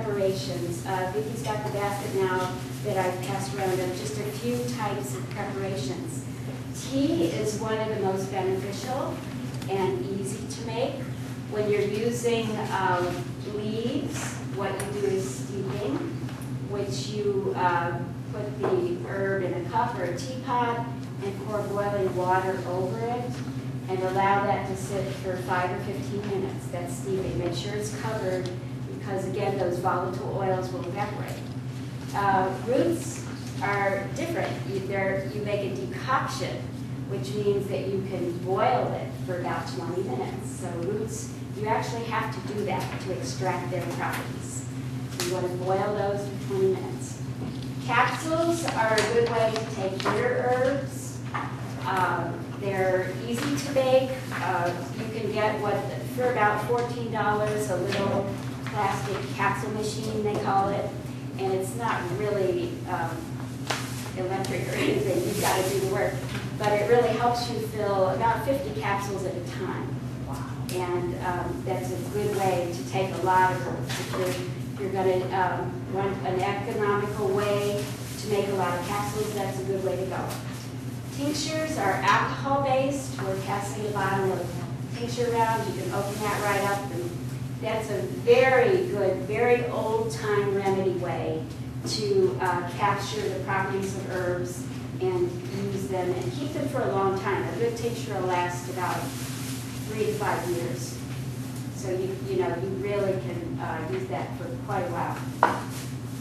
preparations. Vicky's got the basket now that I've passed around of just a few types of preparations. Tea is one of the most beneficial and easy to make. When you're using leaves, what you do is steeping, which you put the herb in a cup or a teapot and pour boiling water over it and allow that to sit for 5 or 15 minutes. That's steeping. Make sure it's covered because, again, those volatile oils will evaporate. Roots are different. You make a decoction, which means that you can boil it for about 20 minutes. So roots, you actually have to do that to extract their properties. So you want to boil those for 20 minutes. Capsules are a good way to take bitter herbs. They're easy to make. You can get for about $14, a little plastic capsule machine, they call it. And it's not really electric or anything. You've got to do the work. But it really helps you fill about 50 capsules at a time. Wow. And that's a good way to take a lot of herbs. If you're going to want an economical way to make a lot of capsules, that's a good way to go. Tinctures are alcohol-based. We're passing a bottle of tincture around. You can open that right up. And that's a very good, very old-time remedy way to capture the properties of herbs and use them and keep them for a long time. A good tincture will last about 3 to 5 years. So you really can use that for quite a while.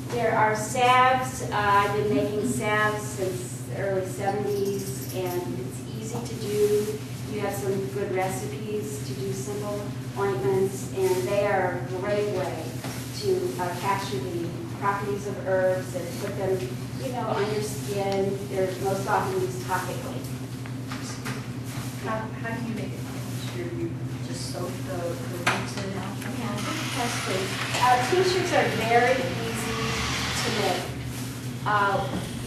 There are salves. I've been making salves since the early 70s, and it's easy to do. You have some good recipes to do simple ointments, and they are a great way to capture the properties of herbs and put them, on your skin. They're most often used topically. How do you make it tincture? You just soak the roots in it? Yeah, that's great. Tinctures are very easy to make.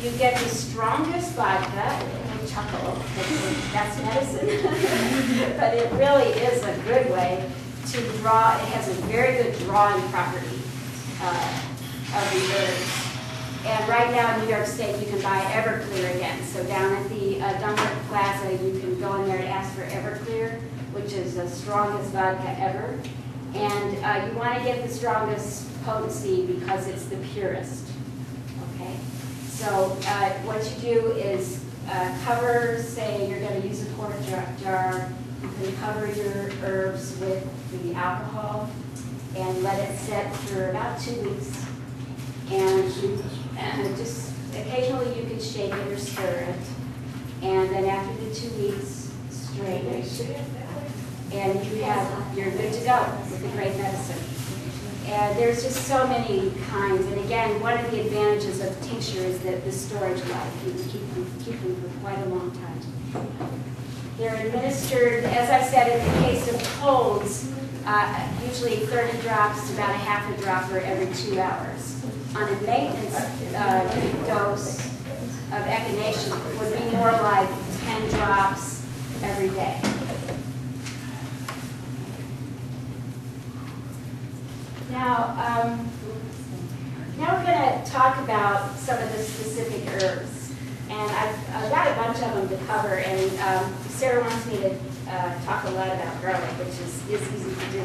You get the strongest vodka. Chuckle, that's medicine. But it really is a good way to draw. It has a very good drawing property of the herbs. And right now in New York State, you can buy Everclear again. So down at the Dunlop Plaza, you can go in there and ask for Everclear, which is the strongest vodka ever. And you want to get the strongest potency because it's the purest. Okay? So what you do is cover, say you're going to use a quart jar, you can cover your herbs with the alcohol and let it set for about 2 weeks. And just occasionally you can shake it or stir it. And then after the 2 weeks, strain it. And you're good to go with a great medicine. And there's just so many kinds. And again, one of the advantages of tincture is that the storage life. You can keep them for quite a long time. They're administered, as I said, in the case of colds, usually 30 drops to about a half a dropper every 2 hours. On a maintenance dose of echinacea would be more like 10 drops every day. Now we're going to talk about some of the specific herbs. And I've got a bunch of them to cover, and Sarah wants me to talk a lot about garlic, which is easy to do.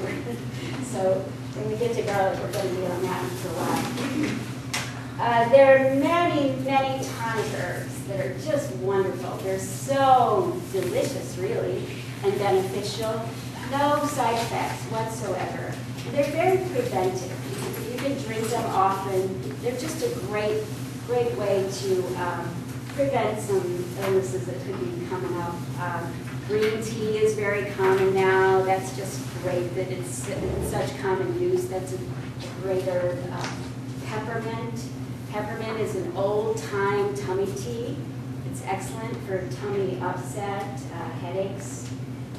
So when we get to garlic, we're going to be on that one for a while. There are many, many tonic herbs that are just wonderful. They're so delicious, really, and beneficial. No side effects whatsoever. They're very preventive. You can drink them often. They're just a great way to prevent some illnesses that could be coming up. Green tea is very common now. That's just great that it's in such common use. That's a great herb. Peppermint. Peppermint is an old-time tummy tea. It's excellent for tummy upset, headaches.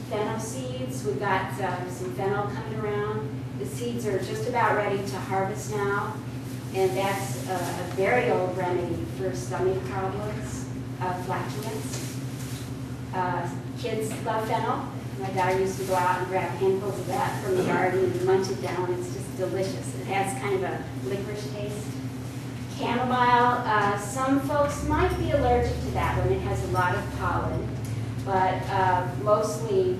Fennel seeds. We've got some fennel coming around. The seeds are just about ready to harvest now, and that's a very old remedy for stomach problems, flatulence. Kids love fennel. My daughter used to go out and grab handfuls of that from the garden and munch it down. It's just delicious. It has kind of a licorice taste. Chamomile, some folks might be allergic to that one. It has a lot of pollen, but mostly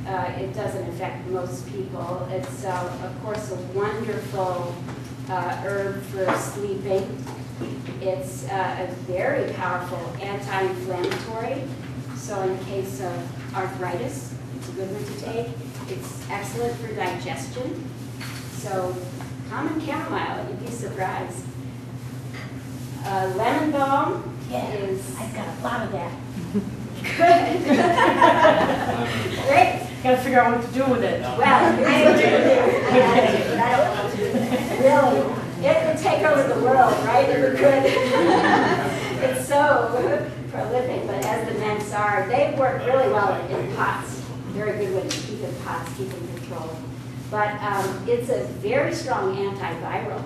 it doesn't affect most people. It's, of course, a wonderful herb for sleeping. It's a very powerful anti-inflammatory. So in case of arthritis, it's a good one to take. It's excellent for digestion. So common chamomile, you'd be surprised. Lemon balm is... I've got a lot of that. Good. Great. Got to figure out what to do with it. Well, I do too. But I don't know what to do with it. Really, it would take over the world, right? If it could. It's so prolific, but as the mints are, they work really well in pots. Very good way to keep in pots, keep in control. But it's a very strong antiviral.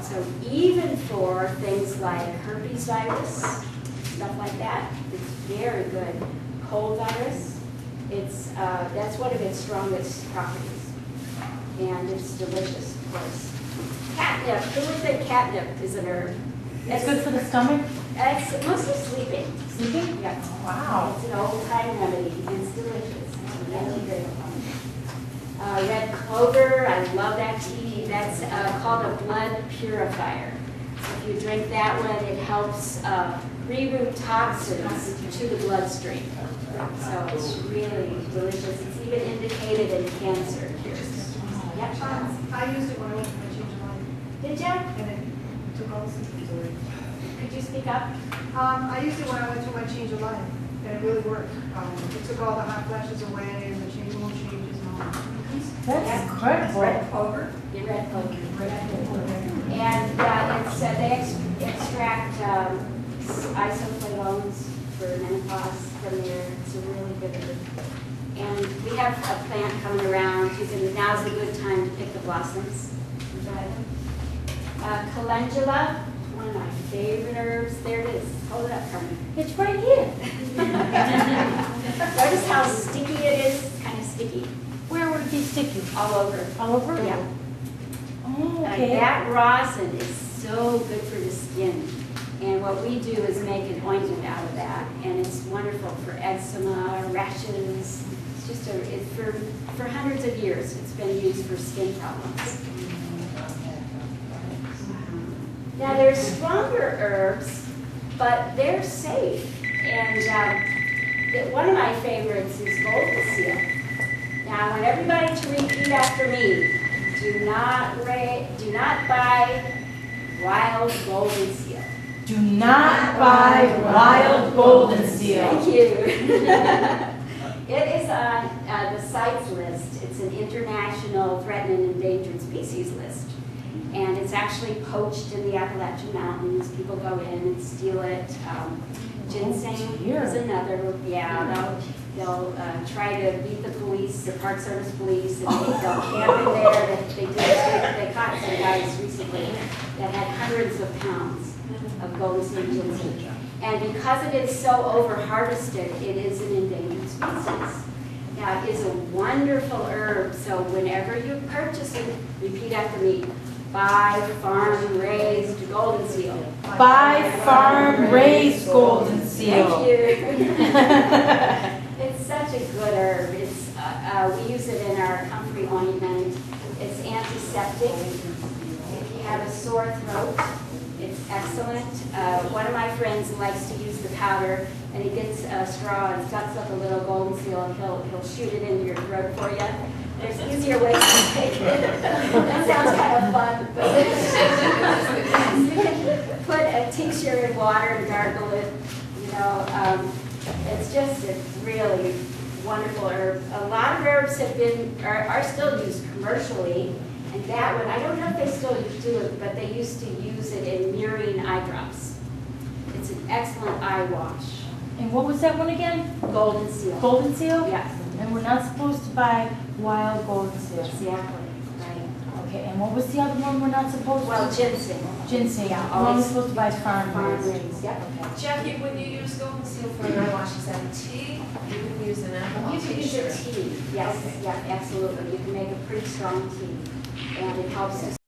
So even for things like herpes virus, stuff like that, it's very good. Cold virus, it's that's one of its strongest properties. And it's delicious, of course. Catnip, who would say catnip is an herb? It's good for the stomach? It's mostly sleeping. Sleeping? Yeah. Wow. It's an old-time remedy, and it's delicious. Red clover, I love that tea. That's called a blood purifier. So if you drink that one, it helps reroute toxins to the bloodstream. So it's really delicious. It's even indicated in cancer cures. Yep. I used it when I went to my change of life, Did you? and it took all the symptoms away. Could you speak up? I used it when I went through my change of life, and it really worked. It took all the hot flashes away and the mood changes and all that. That's Yeah. incredible. Red clover? The red clover. And they extract isoflavones for menopause from there. It's a really good herb. And we have a plant coming around. Now's a good time to pick the blossoms and dry them. Calendula, one of my favorite herbs. There it is. Hold it up, Carmen. It's right here. Notice how sticky it is. It's kind of sticky Where would it be sticky? all over. All over? Yeah. Oh, okay. That rosin is so good for the skin. And what we do is make an ointment out of that. And it's wonderful for eczema, rashes. It's just for hundreds of years, it's been used for skin problems. Now there's stronger herbs, but they're safe. And one of my favorites is golden seal. Now I want everybody to repeat after me. Do not buy wild golden seal. Do not buy wild golden seal. Thank you. It is on the CITES list. It's an international threatened and endangered species list. And it's actually poached in the Appalachian Mountains. People go in and steal it. Ginseng is another. Yeah, they'll try to beat the police, the Park Service police, and they'll camp in there. They caught some guys recently that had hundreds of pounds of golden seal ginseng. And because it is so over-harvested, it is an endangered species. Now, it is a wonderful herb, so whenever you purchase it, repeat after me. Buy farm-raised golden seal. Buy farm-raised golden seal. Thank you. It's such a good herb. We use it in our comfrey ointment. It's antiseptic. If you have a sore throat, it's excellent. One of my friends likes to use the powder, and he gets a straw and sucks up a little golden seal, and he'll shoot it into your throat for you. There's easier ways to take it. That sounds kind of fun. But you can put a tincture in water and gargle it. It's just a really wonderful herb. A lot of herbs are still used commercially. And that one, I don't know if they still do it, but they used to use it in murine eye drops. It's an excellent eye wash. And what was that one again? Golden seal. Golden seal? Yes. And we're not supposed to buy wild golden seal. Exactly. Right. Okay, and what was the other one we're not supposed to? Well, ginseng. Ginseng. Yeah, We're only always supposed to buy farm raised. raised. Yep. Jackie, when you use golden seal for your wash, is that a tea? You can use an alcohol You can use tincture. a tea. Yes. Okay. Yeah. Absolutely. You can make a pretty strong tea. and it helps to